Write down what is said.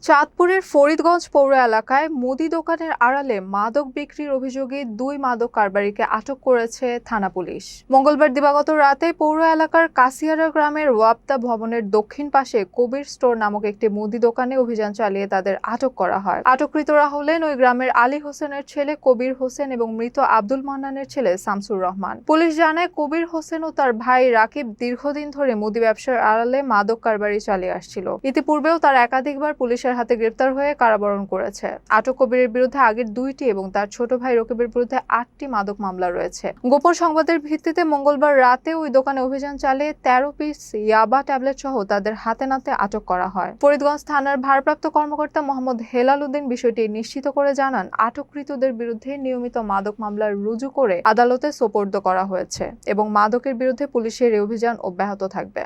চাঁদপুরের ফরিদগঞ্জ পৌর এলাকায় মুদি দোকানের আড়ালে মাদক বিক্রির অভিযোগে দুই মাদক কারবারিকে আটক করেছে থানা পুলিশ। মঙ্গলবার দিবাগত রাতে পৌর এলাকার কাশিয়ারা গ্রামের ওয়াপ্তা ভবনের দক্ষিণ পাশে কবির স্টোর নামক একটি মুদি দোকানে অভিযান চালিয়ে তাদের আটক করা হয়। আটককৃতরা হলেন ওই গ্রামের আলী হোসেনের ছেলে কবির হোসেন এবং মৃত আব্দুল মান্নানের ছেলে শামসুর রহমান। পুলিশ জানায়, কবির হোসেন ও তার ভাই রাকিব দীর্ঘদিন ধরে মুদি ব্যবসার আড়ালে মাদক কারবারি চালিয়ে আসছিল। ইতিপূর্বেও তার একাধিকবার পুলিশের হাতে গ্রেপ্তার হয়ে কারাবরণ করেছে। আটক কবিরের বিরুদ্ধে আগের 2টি এবং তার ছোট ভাই রকিবের বিরুদ্ধে 8টি মাদক মামলা রয়েছে। গোপন সংবাদের ভিত্তিতে মঙ্গলবার রাতে ওই দোকানে অভিযান চালিয়ে 13 পিস ইয়াবা ট্যাবলেট সহ তাদের হাতে নাতে আটক করা হয়। ফরিদগঞ্জ থানার ভারপ্রাপ্ত কর্মকর্তা মোহাম্মদ হেলাল উদ্দিন বিষয়টি নিশ্চিত করে জানান, আটককৃতদের বিরুদ্ধে নিয়মিত মাদক মামলা রুজু করে আদালতে সোপর্দ করা হয়েছে এবং মাদকের বিরুদ্ধে পুলিশের এই অভিযান অব্যাহত থাকবে।